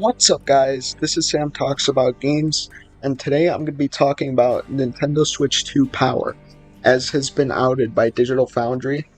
What's up, guys? This is Sam Talks About Games, and today I'm going to be talking about Nintendo Switch 2 Power, as has been outed by Digital Foundry,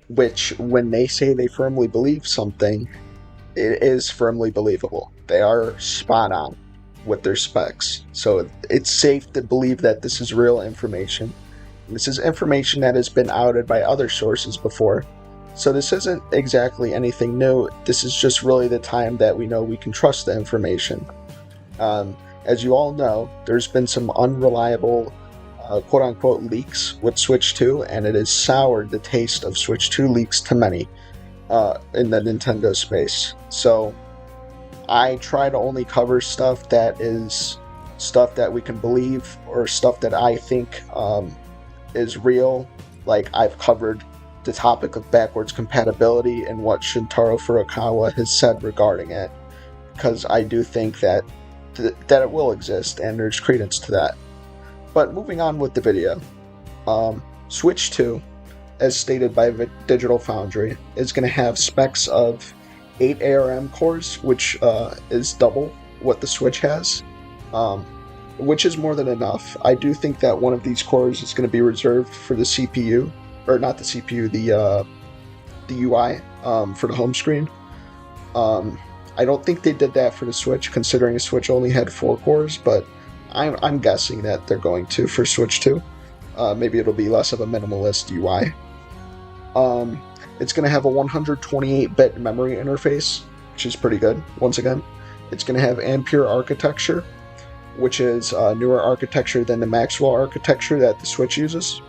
which, when they say they firmly believe something, it is firmly believable. They are spot on with their specs, so it's safe to believe that this is real information. This is information that has been outed by other sources before, so this isn't exactly anything new. This is just really the time that we know we can trust the information. As you all know, there's been some unreliable quote-unquote leaks with Switch 2, and it has soured the taste of Switch 2 leaks to many in the Nintendo space. So I try to only cover stuff that is stuff that we can believe, or stuff that I think is real. Like, I've covered the topic of backwards compatibility and what Shintaro Furukawa has said regarding it, because I do think that it will exist and there's credence to that. But moving on with the video, Switch 2, as stated by Digital Foundry, is going to have specs of 8 ARM cores, which is double what the Switch has, which is more than enough. I do think that one of these cores is going to be reserved for the CPU, or not the CPU, the UI for the home screen. I don't think they did that for the Switch, considering the Switch only had 4 cores, but I'm guessing that they're going to for Switch 2. Maybe it'll be less of a minimalist UI. It's going to have a 128-bit memory interface, which is pretty good, once again. It's going to have Ampere architecture, which is a newer architecture than the Maxwell architecture that the Switch uses.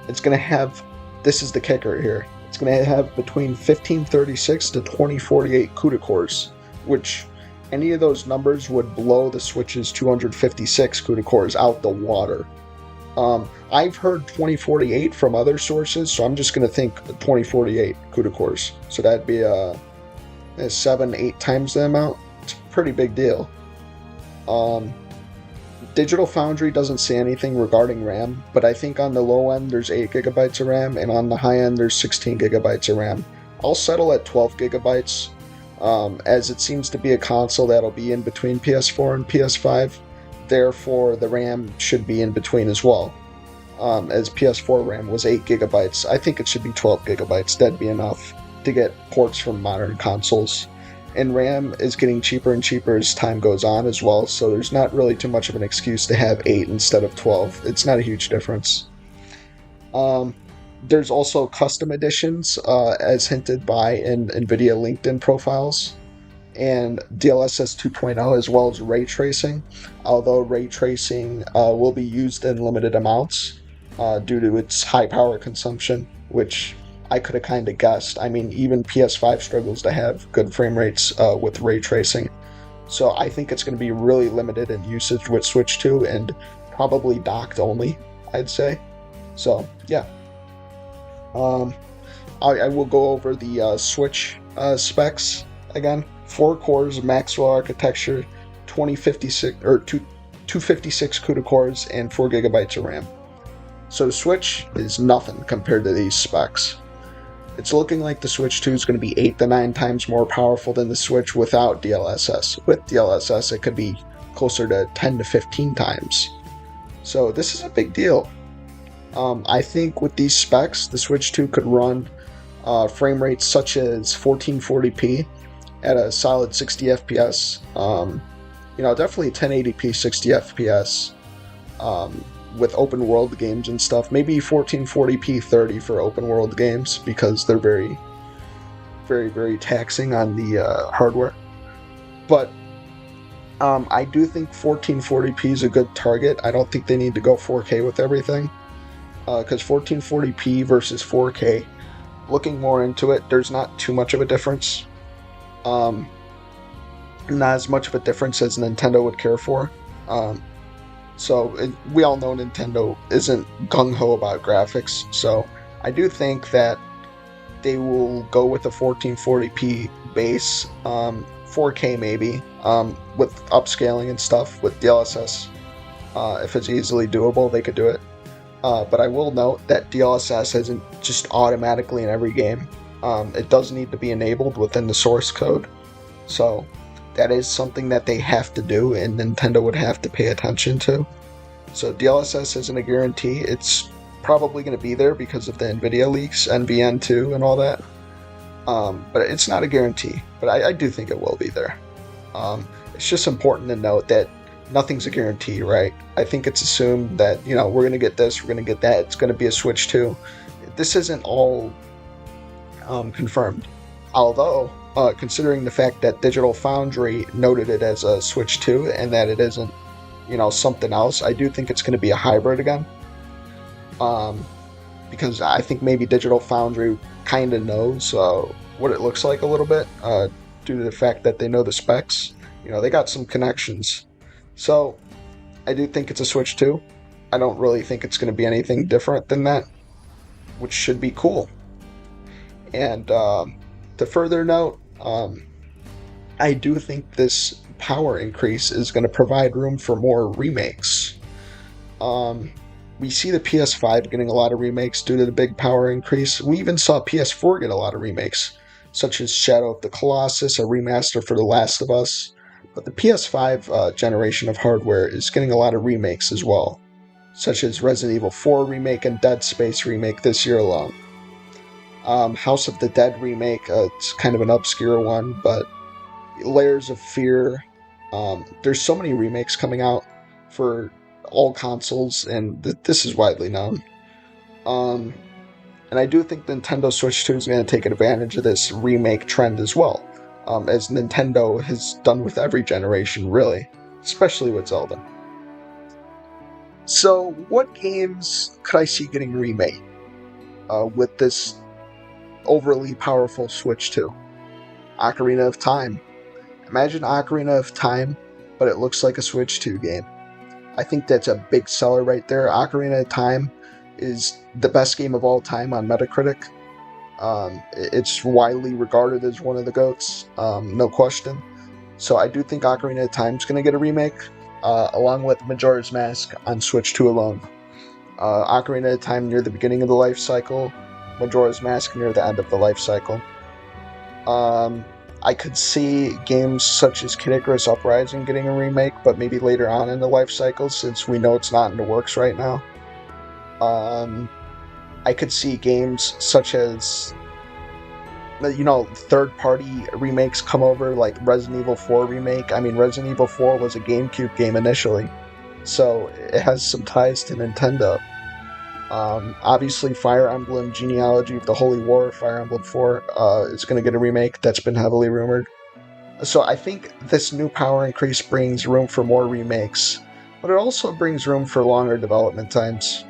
It's going to have, this is the kicker here, it's going to have between 1536 to 2048 CUDA cores, which any of those numbers would blow the Switch's 256 CUDA cores out the water. I've heard 2048 from other sources, so I'm just going to think 2048 CUDA cores. So that'd be 7-8 times the amount. It's a pretty big deal. Digital Foundry doesn't say anything regarding RAM, but I think on the low end there's 8 gigabytes of RAM, and on the high end there's 16 gigabytes of RAM. I'll settle at 12 gigabytes, as it seems to be a console that'll be in between PS4 and PS5. Therefore, the RAM should be in between as well. As PS4 RAM was 8 gigabytes, I think it should be 12 gigabytes. That'd be enough to get ports from modern consoles. And RAM is getting cheaper and cheaper as time goes on as well, so there's not really too much of an excuse to have 8 instead of 12. It's not a huge difference. There's also custom editions, as hinted by in NVIDIA LinkedIn profiles, and DLSS 2.0, as well as ray tracing, although ray tracing will be used in limited amounts due to its high power consumption, which I could have kind of guessed. I mean, even PS5 struggles to have good frame rates with ray tracing. So I think it's going to be really limited in usage with Switch 2 and probably docked only, I'd say. So, yeah. I will go over the Switch specs again. 4 cores, Maxwell architecture, 256 CUDA cores, and 4 gigabytes of RAM. So the Switch is nothing compared to these specs. It's looking like the Switch 2 is going to be 8 to 9 times more powerful than the Switch without DLSS. With DLSS, it could be closer to 10 to 15 times. So this is a big deal. I think with these specs, the Switch 2 could run frame rates such as 1440p at a solid 60 FPS. Definitely 1080p 60 FPS. With open world games and stuff. Maybe 1440p 30 for open world games, because they're very, very, very taxing on the hardware. But I do think 1440p is a good target. I don't think they need to go 4K with everything, because 1440p versus 4K, looking more into it, there's not too much of a difference. Not as much of a difference as Nintendo would care for. We all know Nintendo isn't gung-ho about graphics, so I do think that they will go with a 1440p base, 4K maybe, with upscaling and stuff, with DLSS. If it's easily doable, they could do it. But I will note that DLSS isn't just automatically in every game. It does need to be enabled within the source code. So that is something that they have to do, and Nintendo would have to pay attention to. So DLSS isn't a guarantee. It's probably going to be there because of the NVIDIA leaks, NVN2, and all that. But it's not a guarantee. But I do think it will be there. It's just important to note that nothing's a guarantee, right? I think it's assumed that, we're going to get this, we're going to get that, it's going to be a Switch 2. This isn't all confirmed. Although, considering the fact that Digital Foundry noted it as a Switch 2 and that it isn't, something else, I do think it's going to be a hybrid again. Because I think maybe Digital Foundry kind of knows what it looks like a little bit, due to the fact that they know the specs. They got some connections. So, I do think it's a Switch 2. I don't really think it's going to be anything different than that, which should be cool. And to further note, I do think this power increase is going to provide room for more remakes. We see the PS5 getting a lot of remakes due to the big power increase. We even saw PS4 get a lot of remakes, such as Shadow of the Colossus, a remaster for The Last of Us. But the PS5 generation of hardware is getting a lot of remakes as well, such as Resident Evil 4 remake and Dead Space remake this year alone. House of the Dead remake, it's kind of an obscure one, but Layers of Fear. There's so many remakes coming out for all consoles, and this is widely known. And I do think Nintendo Switch 2 is going to take advantage of this remake trend as well, as Nintendo has done with every generation, really, especially with Zelda. So, what games could I see getting remade with this overly powerful Switch 2? Ocarina of Time. Imagine Ocarina of Time, but it looks like a Switch 2 game. I think that's a big seller right there. Ocarina of Time is the best game of all time on Metacritic. It's widely regarded as one of the GOATs, no question. So I do think Ocarina of Time is going to get a remake, along with Majora's Mask on Switch 2 alone. Ocarina of Time near the beginning of the life cycle, Majora's Mask near the end of the life cycle. I could see games such as Kid Icarus Uprising getting a remake, but maybe later on in the life cycle, since we know it's not in the works right now. I could see games such as, third-party remakes come over, like Resident Evil 4 remake. I mean, Resident Evil 4 was a GameCube game initially, so it has some ties to Nintendo. Obviously, Fire Emblem Genealogy of the Holy War, Fire Emblem 4, is going to get a remake. That's been heavily rumored. So I think this new power increase brings room for more remakes, but it also brings room for longer development times.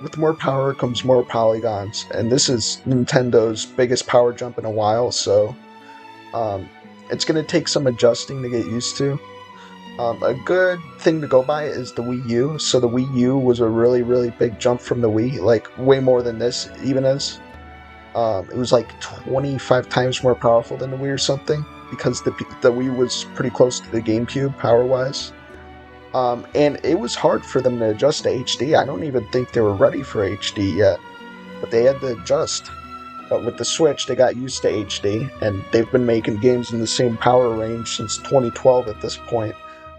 With more power comes more polygons, and this is Nintendo's biggest power jump in a while, so it's going to take some adjusting to get used to. A good thing to go by is the Wii U. So the Wii U was a really, really big jump from the Wii, like way more than this even is. It was like 25 times more powerful than the Wii or something, because the Wii was pretty close to the GameCube power-wise. And it was hard for them to adjust to HD. I don't even think they were ready for HD yet, but they had to adjust. But with the Switch, they got used to HD, and they've been making games in the same power range since 2012 at this point.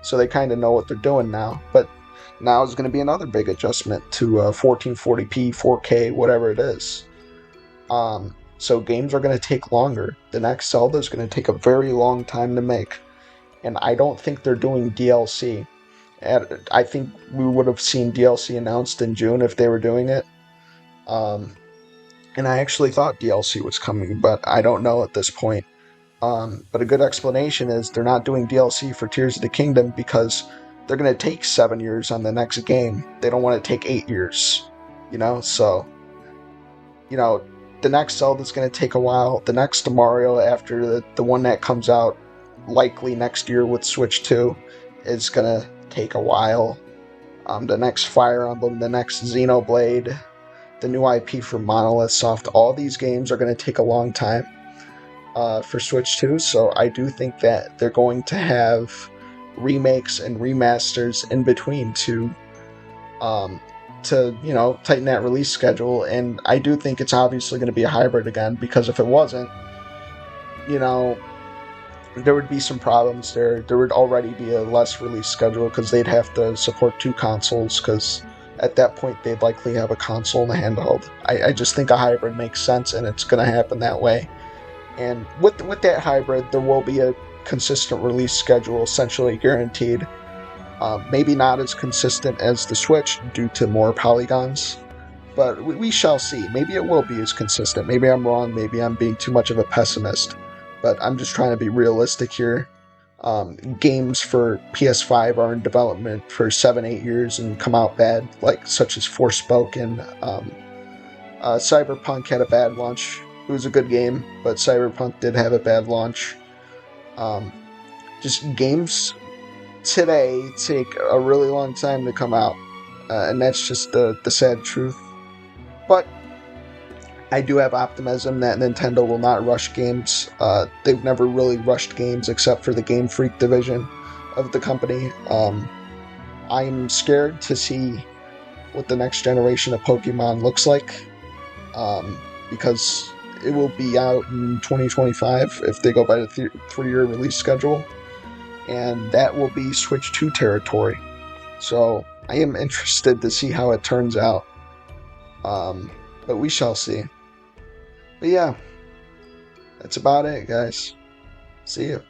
So they kind of know what they're doing now. But now is going to be another big adjustment to 1440p, 4K, whatever it is. So games are going to take longer. The next Zelda is going to take a very long time to make. And I don't think they're doing DLC. And I think we would have seen DLC announced in June if they were doing it. And I actually thought DLC was coming, but I don't know at this point. But a good explanation is they're not doing DLC for Tears of the Kingdom because they're going to take 7 years on the next game. They don't want to take 8 years, So, the next Zelda's going to take a while. The next Mario, after the one that comes out likely next year with Switch 2, is going to take a while. The next Fire Emblem, the next Xenoblade, the new IP for Monolith Soft, all these games are going to take a long time. For Switch 2, so I do think that they're going to have remakes and remasters in between to tighten that release schedule, and I do think it's obviously going to be a hybrid again, because if it wasn't, there would be some problems there. There would already be a less release schedule because they'd have to support two consoles because at that point they'd likely have a console and a handheld. I just think a hybrid makes sense and it's going to happen that way. And with that hybrid, there will be a consistent release schedule, essentially guaranteed. Maybe not as consistent as the Switch due to more polygons, but we shall see. Maybe it will be as consistent. Maybe I'm wrong. Maybe I'm being too much of a pessimist. But I'm just trying to be realistic here. Games for PS5 are in development for 7-8 years and come out bad, like such as Forspoken. Cyberpunk had a bad launch. It was a good game, but Cyberpunk did have a bad launch. Um, just games today take a really long time to come out, and that's just the sad truth. But I do have optimism that Nintendo will not rush games. They've never really rushed games except for the Game Freak division of the company. I'm scared to see what the next generation of Pokemon looks like, because it will be out in 2025 if they go by the 3-year release schedule, and that will be Switch 2 territory. So I am interested to see how it turns out, but we shall see. But yeah, that's about it, guys. See you.